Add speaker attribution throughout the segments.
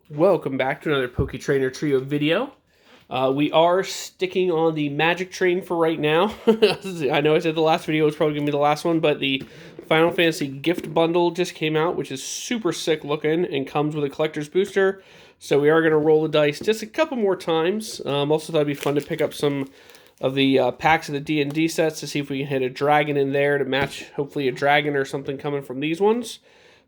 Speaker 1: Welcome back to another Poketrainer Trio video. We are sticking on the Magic Train for right now. I know I said the last video was probably going to be the last one, but the Final Fantasy gift bundle just came out, which is super sick looking and comes with a collector's booster. So we are going to roll the dice just a couple more times. Also thought it'd be fun to pick up some of the packs of the D&D sets to see if we can hit a dragon in there to match hopefully a dragon or something coming from these ones.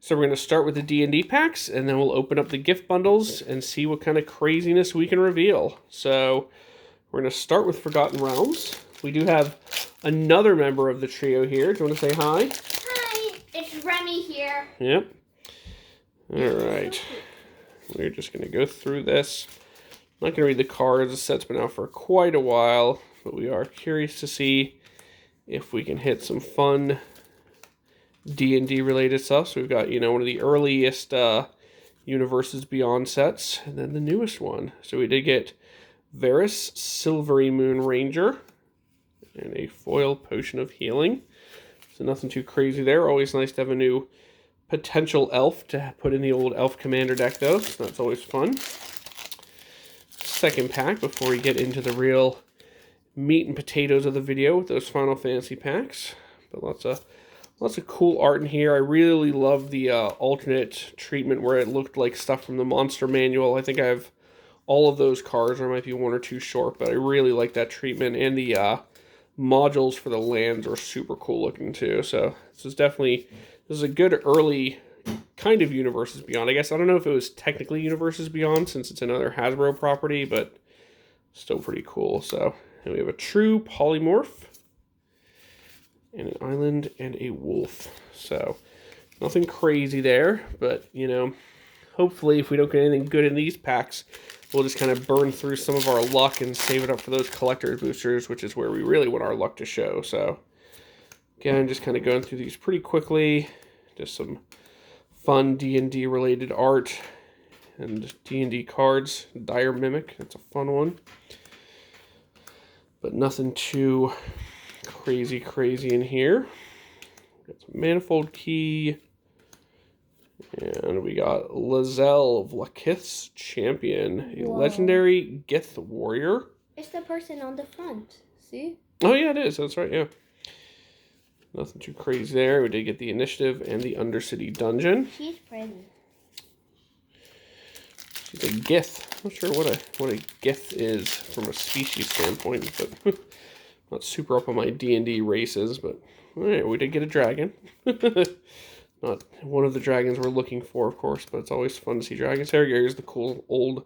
Speaker 1: So we're going to start with the D&D packs, and then we'll open up the gift bundles and see what kind of craziness we can reveal. So we're going to start with Forgotten Realms. We do have another member of the trio here. Do you want to say hi?
Speaker 2: Hi, it's Remy here.
Speaker 1: Yep. All right. We're just going to go through this. I'm not going to read the cards. The set's been out for quite a while, but we are curious to see if we can hit some fun D&D related stuff. So we've got, one of the earliest Universes Beyond sets, and then the newest one. So we did get Varus Silvery Moon Ranger and a foil Potion of Healing. So nothing too crazy there. Always nice to have a new potential elf to put in the old elf commander deck though, so that's always fun. Second pack before we get into the real meat and potatoes of the video with those Final Fantasy packs. But lots of cool art in here. I really love the alternate treatment where it looked like stuff from the Monster Manual. I think I have all of those cards, or I might be one or two short, but I really like that treatment. And the modules for the lands are super cool looking too. So this is a good early kind of Universes Beyond. I guess I don't know if it was technically Universes Beyond since it's another Hasbro property, but still pretty cool. So and we have a true polymorph, and an island, and a wolf. So, nothing crazy there, but, hopefully if we don't get anything good in these packs, we'll just kind of burn through some of our luck and save it up for those collector's boosters, which is where we really want our luck to show. So, again, just kind of going through these pretty quickly. Just some fun D&D related art and D&D cards. Dire Mimic, that's a fun one. But nothing too crazy in here. Got some Manifold Key. And we got Lae'zel of Lakith's Champion, a legendary Gith warrior.
Speaker 2: It's the person on the front. See?
Speaker 1: Oh, yeah, it is. That's right, yeah. Nothing too crazy there. We did get the Initiative and the Undercity Dungeon.
Speaker 2: She's pretty.
Speaker 1: She's a Gith. I'm not sure what a Gith is from a species standpoint, but not super up on my D&D races, but all right, we did get a dragon. Not one of the dragons we're looking for, of course, but it's always fun to see dragons. Here's the cool old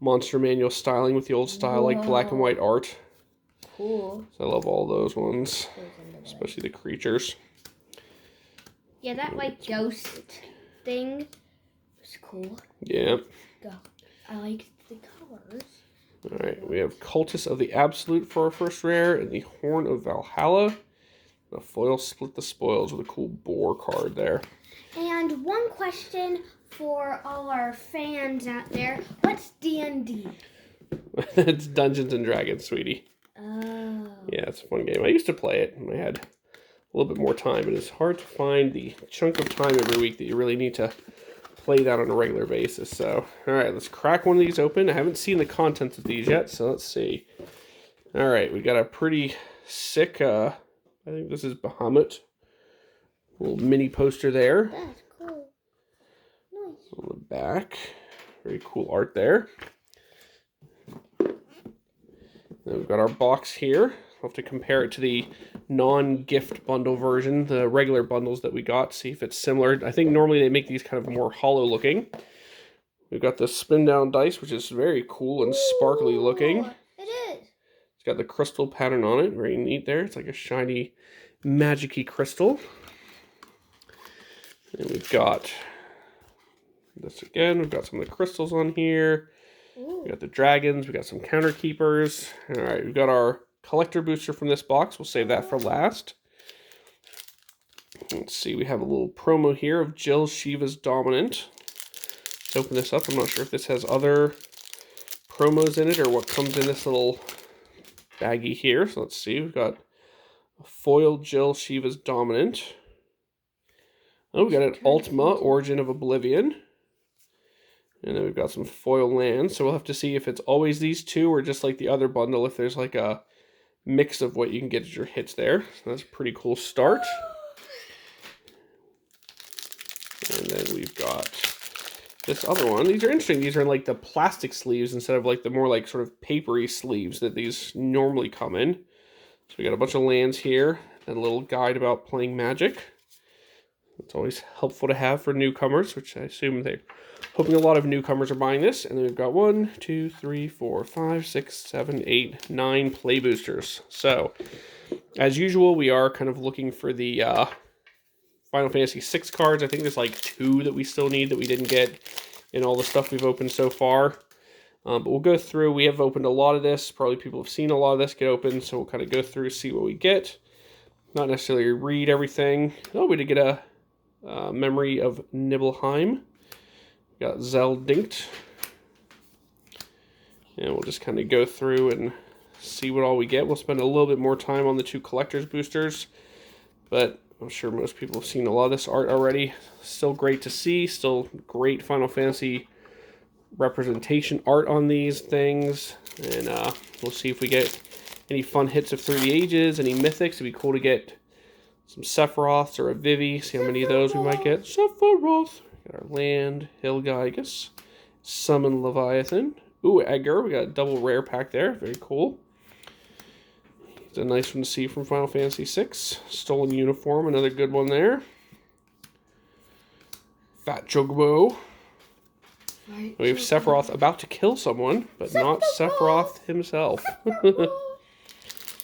Speaker 1: Monster Manual styling with the old style, like black and white art.
Speaker 2: Cool.
Speaker 1: So I love all those ones, especially the creatures.
Speaker 2: Yeah, that ghost thing was cool.
Speaker 1: Yeah.
Speaker 2: I like the colors.
Speaker 1: Alright, we have Cultus of the Absolute for our first rare, and the Horn of Valhalla. The foil Split the Spoils with a cool boar card there.
Speaker 2: And one question for all our fans out there. What's D&D?
Speaker 1: It's Dungeons and Dragons, sweetie.
Speaker 2: Oh.
Speaker 1: Yeah, it's a fun game. I used to play it when I had a little bit more time, but it's hard to find the chunk of time every week that you really need to play that on a regular basis. So, all right, let's crack one of these open. I haven't seen the contents of these yet, so let's see. All right, we got a pretty sick, I think this is Bahamut. Little mini poster there.
Speaker 2: That's cool. Nice.
Speaker 1: On the back. Very cool art there. Then we've got our box here. We'll have to compare it to the non-gift bundle version, the regular bundles that we got, see if it's similar. I think normally they make these kind of more hollow looking. We've got the spin down dice, which is very cool and sparkly looking.
Speaker 2: It is.
Speaker 1: It's got the crystal pattern on it, very neat there. It's like a shiny, magic-y crystal. And we've got this again. We've got some of the crystals on here. We got the dragons. We got some counter keepers. All right, we've got our collector booster from this box. We'll save that for last. Let's see. We have a little promo here of Jill Shiva's Dominant. Let's open this up. I'm not sure if this has other promos in it or what comes in this little baggie here. So let's see. We've got a foil Jill Shiva's Dominant. Oh, we got an Ultima, Origin of Oblivion. And then we've got some foil lands. So we'll have to see if it's always these two or just like the other bundle, if there's like a mix of what you can get as your hits there. So that's a pretty cool start. And then we've got this other one. These are interesting. These are in like the plastic sleeves instead of like the more like sort of papery sleeves that these normally come in. So we got a bunch of lands here and a little guide about playing Magic. It's always helpful to have for newcomers, which I assume they're hoping a lot of newcomers are buying this. And then we've got 1, 2, 3, 4, 5, 6, 7, 8, 9 play boosters. So, as usual, we are kind of looking for the Final Fantasy VI cards. I think there's like 2 that we still need that we didn't get in all the stuff we've opened so far. But we'll go through. We have opened a lot of this. Probably people have seen a lot of this get opened, so we'll kind of go through, see what we get. Not necessarily read everything. Oh, we did get a Memory of Nibelheim. We got Zeldinkt. And we'll just kind of go through and see what all we get. We'll spend a little bit more time on the 2 collector's boosters, but I'm sure most people have seen a lot of this art already. Still great to see. Still great Final Fantasy representation art on these things. And we'll see if we get any fun hits of Through the Ages, any mythics. It'd be cool to get some Sephiroths or a Vivi. See how many of those we might get. Sephiroth. Got our land, Hilgaigus. Summon Leviathan. Ooh, Edgar. We got a double rare pack there. Very cool. It's a nice one to see from Final Fantasy VI. Stolen Uniform. Another good one there. Fat Chocobo. We have Sephiroth about to kill someone, but not Sephiroth himself.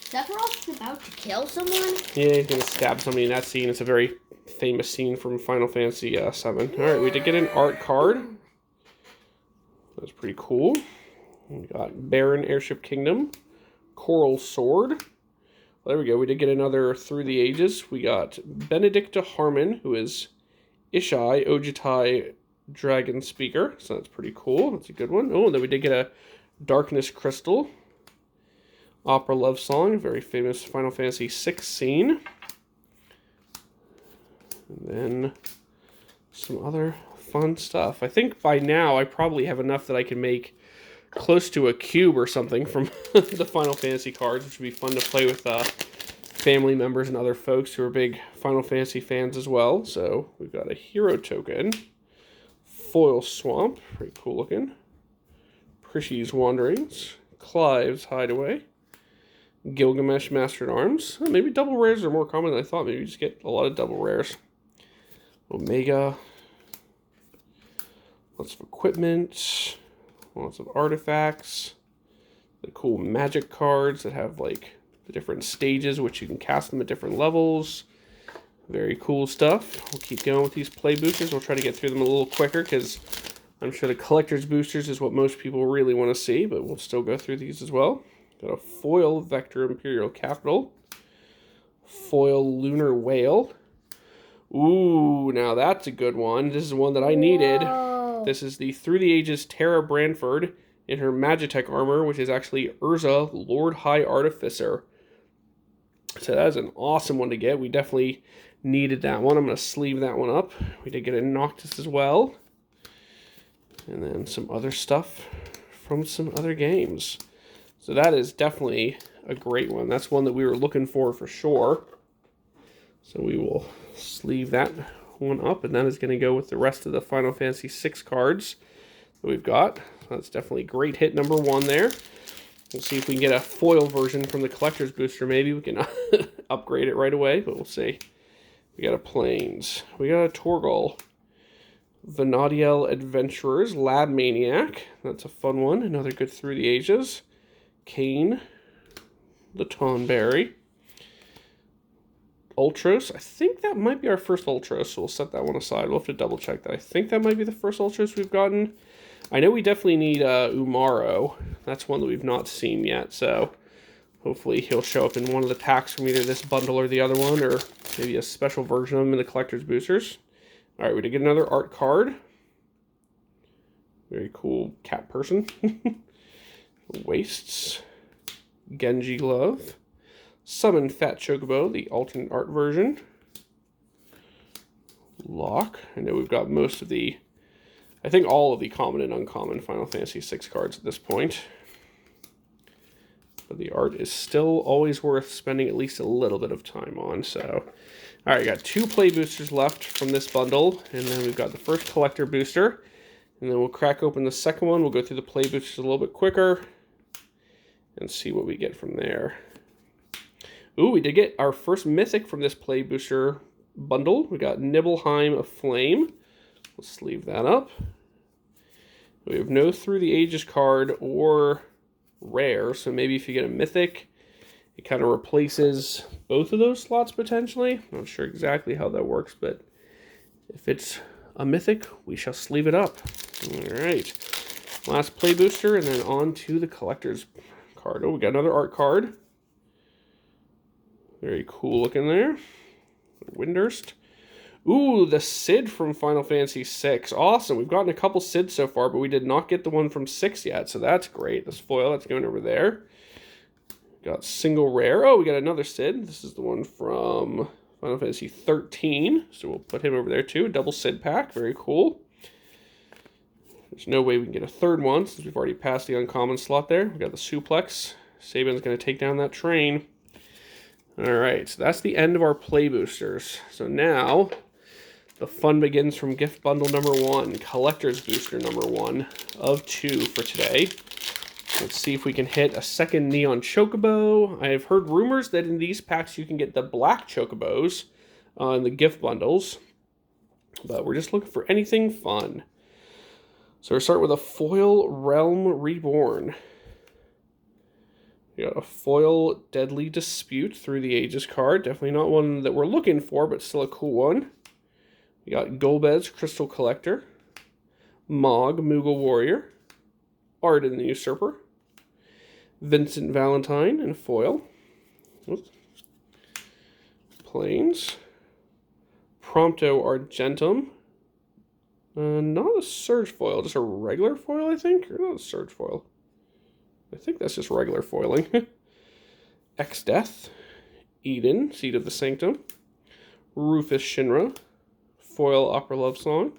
Speaker 2: Sephiroth's about to kill someone?
Speaker 1: Yeah, he's going to stab somebody in that scene. It's a very famous scene from Final Fantasy VII. Alright, we did get an art card. That's pretty cool. We got Baron Airship Kingdom. Coral Sword. Well, there we go. We did get another Through the Ages. We got Benedicta Harmon, who is Ishai Ojitai Dragon Speaker. So that's pretty cool. That's a good one. Oh, and then we did get a Darkness Crystal. Opera Love Song, very famous Final Fantasy VI scene. And then some other fun stuff. I think by now I probably have enough that I can make close to a cube or something from the Final Fantasy cards, which would be fun to play with family members and other folks who are big Final Fantasy fans as well. So we've got a hero token. Foil Swamp, pretty cool looking. Prishy's Wanderings. Clive's Hideaway. Gilgamesh Master-at-Arms. Oh, maybe double rares are more common than I thought. Maybe you just get a lot of double rares. Omega. Lots of equipment. Lots of artifacts. The cool magic cards that have like the different stages, which you can cast them at different levels. Very cool stuff. We'll keep going with these play boosters. We'll try to get through them a little quicker because I'm sure the collector's boosters is what most people really want to see, but we'll still go through these as well. Got a foil Vector Imperial Capital. Foil Lunar Whale. Ooh, now that's a good one. This is one that I needed.
Speaker 2: Whoa.
Speaker 1: This is the Through the Ages Terra Branford in her Magitech armor, which is actually Urza, Lord High Artificer. So that is an awesome one to get. We definitely needed that one. I'm going to sleeve that one up. We did get a Noctis as well. And then some other stuff from some other games. So that is definitely a great one. That's one that we were looking for sure. So we will sleeve that one up, and that is going to go with the rest of the Final Fantasy VI cards that we've got. So that's definitely great hit number 1 there. We'll see if we can get a foil version from the collector's booster. Maybe we can upgrade it right away, but we'll see. We got a Plains. We got a Torgal. Vanadiel Adventurers. Lab Maniac. That's a fun one. Another good Through the Ages. Kane, the Tonberry, Ultros. I think that might be our first Ultros, so we'll set that one aside. We'll have to double check that. I think that might be the first Ultros we've gotten. I know we definitely need Umaro. That's one that we've not seen yet, so hopefully he'll show up in one of the packs from either this bundle or the other one, or maybe a special version of him in the collector's boosters. All right, we did get another art card. Very cool cat person. Wastes, Genji Glove, Summon Fat Chocobo, the alternate art version, Lock. I know we've got most of the I think all of the common and uncommon Final Fantasy VI cards at this point. But the art is still always worth spending at least a little bit of time on. So, all right, got 2 play boosters left from this bundle, and then we've got the first collector booster, and then we'll crack open the second one. We'll go through the play boosters a little bit quicker and see what we get from there. Ooh, we did get our first mythic from this play booster bundle. We got Nibelheim of Flame. Let's sleeve that up. We have no Through the Ages card or rare, so maybe if you get a mythic, it kind of replaces both of those slots potentially. Not sure exactly how that works, but if it's a mythic, we shall sleeve it up. All right, last play booster, and then on to the collector's card. Oh, we got another art card. Very cool looking there. Windurst. Ooh, the Cid from Final Fantasy VI. Awesome. We've gotten a couple Cids so far, but we did not get the one from 6 yet, so that's great. This foil, that's going over there. Got single rare. Oh, we got another Cid. This is the one from Final Fantasy 13, so we'll put him over there too. A double Cid pack. Very cool. There's no way we can get a third one since we've already passed the uncommon slot there. We got the Suplex. Sabin's going to take down that train. All right, so that's the end of our play boosters. So now the fun begins from gift bundle number 1, collector's booster number 1 of 2 for today. Let's see if we can hit a second Neon Chocobo. I have heard rumors that in these packs you can get the black Chocobos in the gift bundles, but we're just looking for anything fun. So we'll start with a foil Realm Reborn. We got a foil Deadly Dispute Through the Ages card. Definitely not one that we're looking for, but still a cool one. We got Golbez Crystal Collector. Mog Moogle Warrior. Arden the Usurper. Vincent Valentine in foil. Oops. Plains. Prompto Argentum. Not a Surge foil, just a regular foil, I think? Or not a Surge foil. I think that's just regular foiling. X-Death, Eden, Seed of the Sanctum, Rufus Shinra, foil Opera Love Song,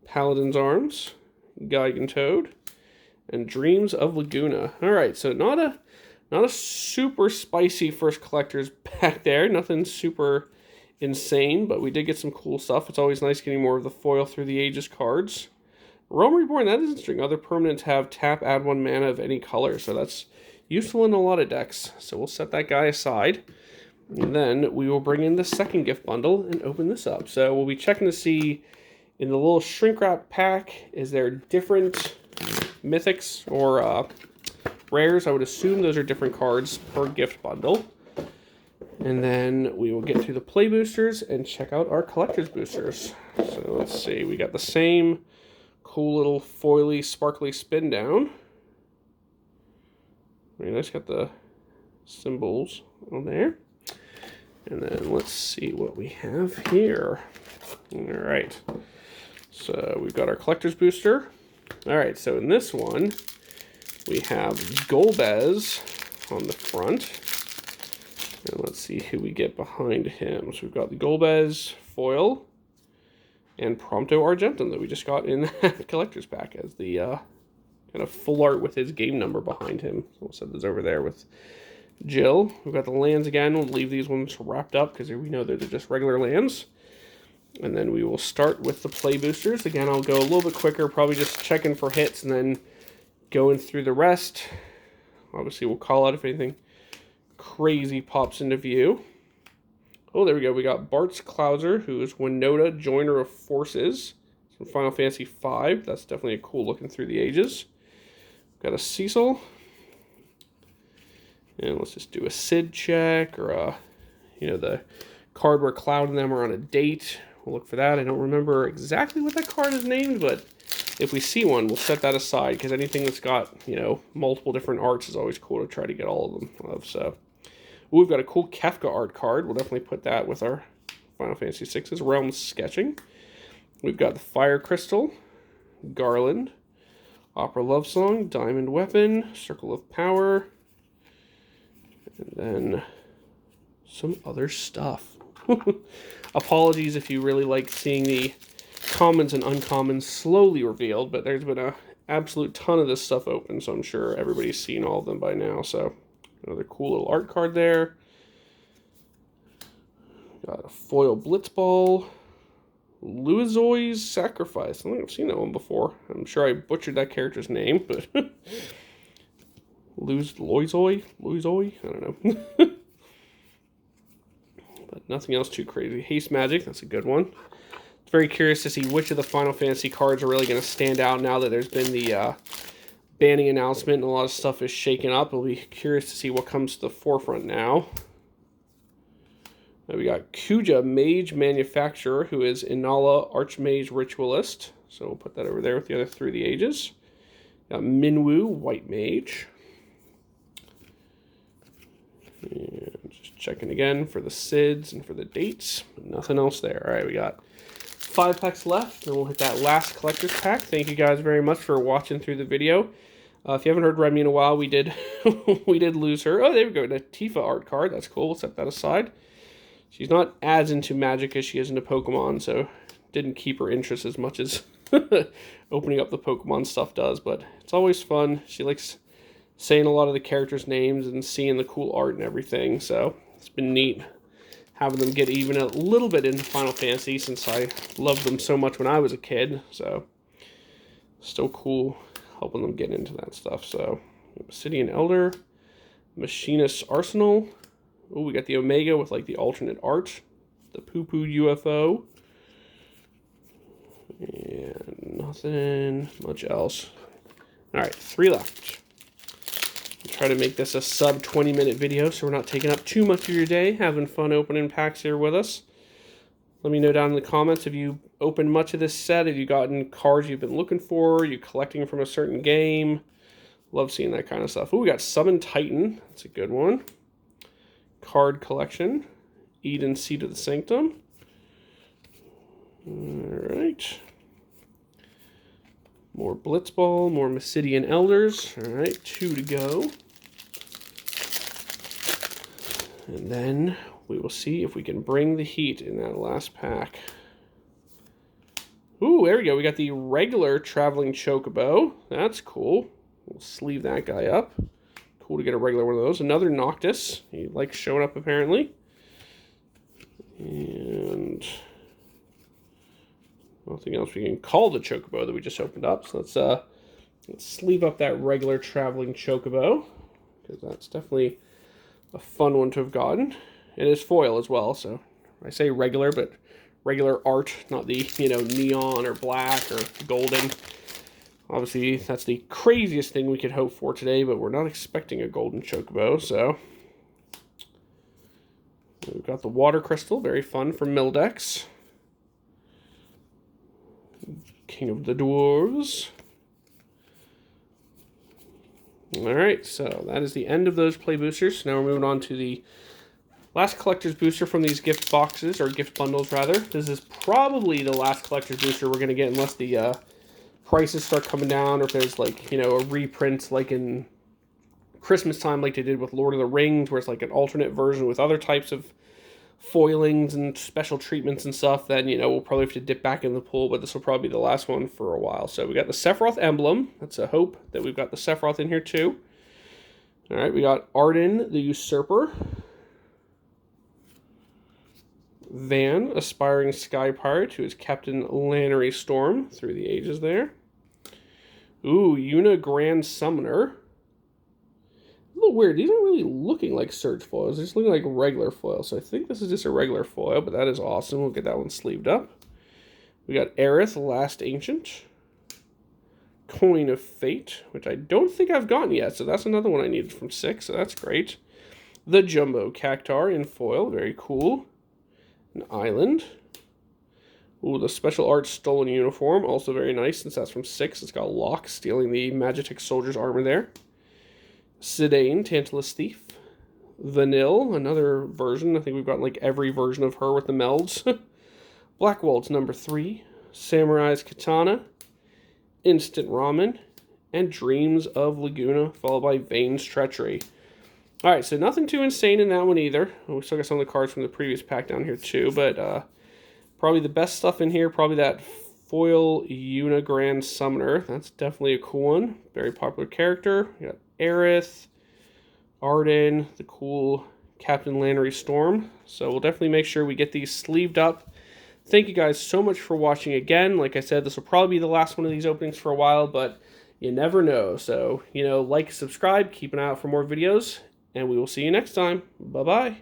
Speaker 1: Paladin's Arms, Geigen Toad, and Dreams of Laguna. All right, so not a super spicy first collector's pack there. Nothing super insane, but we did get some cool stuff. It's always nice getting more of the foil Through the Ages cards. Realm Reborn, that is interesting. Other permanents have tap, add 1 mana of any color, so that's useful in a lot of decks. So we'll set that guy aside, and then we will bring in the second gift bundle and open this up. So we'll be checking to see in the little shrink wrap pack, is there different mythics or rares? I would assume those are different cards per gift bundle. And then we will get through the play boosters and check out our collector's boosters. So let's see, we got the same cool little foily, sparkly spin down. Very nice, got the symbols on there. And then let's see what we have here. All right, so we've got our collector's booster. All right, so in this one, we have Golbez on the front. And let's see who we get behind him. So we've got the Golbez foil and Prompto Argentum that we just got in that collector's pack as the kind of full art with his game number behind him. So we'll set those over there with Jill. We've got the lands again. We'll leave these ones wrapped up because we know they're just regular lands. And then we will start with the play boosters. Again, I'll go a little bit quicker, probably just checking for hits and then going through the rest. Obviously, we'll call out if anything crazy pops into view. Oh, there we go. We got Bartz Clouser, who is Winota, Joiner of Forces from Final Fantasy V. That's definitely a cool looking Through the Ages. Got a Cecil. And let's just do a Cid check or a, the card where Cloud and them are on a date. We'll look for that. I don't remember exactly what that card is named, but if we see one, we'll set that aside because anything that's got, multiple different arts is always cool to try to get all of them of. So, ooh, we've got a cool Kefka art card. We'll definitely put that with our Final Fantasy VI's Realm Sketching. We've got the Fire Crystal, Garland, Opera Love Song, Diamond Weapon, Circle of Power, and then some other stuff. Apologies if you really like seeing the commons and uncommons slowly revealed, but there's been a absolute ton of this stuff open, so I'm sure everybody's seen all of them by now. So another cool little art card there. Got a foil Blitzball. Luizoi's Sacrifice. I don't think I've seen that one before. I'm sure I butchered that character's name, but Loizoi? I don't know. But nothing else too crazy. Haste Magic, that's a good one. Very curious to see which of the Final Fantasy cards are really going to stand out now that there's been the banning announcement and a lot of stuff is shaken up. I'll be curious to see what comes to the forefront now. We got Kuja, Mage Manufacturer, who is Inala, Archmage Ritualist. So we'll put that over there with the other Through the Ages. Got Minwu, White Mage. And just checking again for the SIDs and for the dates. Nothing else there. All right, we got 5 packs left, and we'll hit that last collector's pack. Thank you guys very much for watching through the video. If you haven't heard Remy in a while, we did we did lose her. Oh, there we go, the Tifa art card. That's cool. We'll set that aside. She's not as into Magic as she is into Pokemon, so didn't keep her interest as much as opening up the Pokemon stuff does. But it's always fun. She likes saying a lot of the characters' names and seeing the cool art and everything. So it's been neat having them get even a little bit into Final Fantasy since I loved them so much when I was a kid. So still cool helping them get into that stuff. So Obsidian Elder, Machinist Arsenal. Oh, we got the Omega with like the alternate art. The Poo Poo UFO. And nothing much else. Alright, 3 left. Try to make this a sub 20-minute video so we're not taking up too much of your day, having fun opening packs here with us. Let me know down in the comments, have you opened much of this set? Have you gotten cards you've been looking for? Are you collecting from a certain game? Love seeing that kind of stuff. Oh, we got Summon Titan. That's a good one. Card collection. Eden Seat of the Sanctum. Alright. More Blitzball, more Mysidian Elders. Alright, 2 to go. And then we will see if we can bring the heat in that last pack. Ooh, there we go. We got the regular Traveling Chocobo. That's cool. We'll sleeve that guy up. Cool to get a regular one of those. Another Noctis. He likes showing up apparently. And nothing else we can call the Chocobo that we just opened up. So let's sleeve up that regular Traveling Chocobo, because that's definitely a fun one to have gotten. It is foil as well, so I say regular, but regular art, not the, you know, neon or black or golden. Obviously, that's the craziest thing we could hope for today, but we're not expecting a golden Chocobo, so. We've got the Water Crystal, very fun for Mildex. King of the Dwarves. Alright, so that is the end of those play boosters. So now we're moving on to the last collector's booster from these gift boxes, or gift bundles rather. This is probably the last collector's booster we're going to get unless the prices start coming down, or if there's like, you know, a reprint like in Christmas time like they did with Lord of the Rings, where it's like an alternate version with other types of foilings and special treatments and stuff. Then, you know, we'll probably have to dip back in the pool, but this will probably be the last one for a while. So we got the Sephiroth emblem. That's a hope that we've got the Sephiroth in here too. All right, we got Arden the Usurper. Van, Aspiring Sky Pirate, who is Captain Lannery Storm through the ages there. Ooh, Yuna Grand Summoner. A little weird. These aren't really looking like Surge foils. They're just looking like regular foils. So I think this is just a regular foil, but that is awesome. We'll get that one sleeved up. We got Aerith, Last Ancient. Coin of Fate, which I don't think I've gotten yet. So that's another one I needed from 6. So that's great. The Jumbo Cactar in foil. Very cool. An Island. Ooh, the Special Art Stolen Uniform. Also very nice since that's from 6. It's got Locke stealing the Magitek Soldier's armor there. Zidane, Tantalus Thief. Vanille, another version. I think we've got like every version of her with the melds. Black Waltz number 3. Samurai's Katana. Instant Ramen. And Dreams of Laguna, followed by Vane's Treachery. Alright, so nothing too insane in that one either. We still got some of the cards from the previous pack down here too, but probably the best stuff in here, probably that foil Unagrand Summoner. That's definitely a cool one. Very popular character. We got Aerith, Arden, the cool Captain Lannery Storm. So we'll definitely make sure we get these sleeved up. Thank you guys so much for watching again. Like I said, this will probably be the last one of these openings for a while, but you never know. So, like, subscribe, keep an eye out for more videos, and we will see you next time. Bye-bye.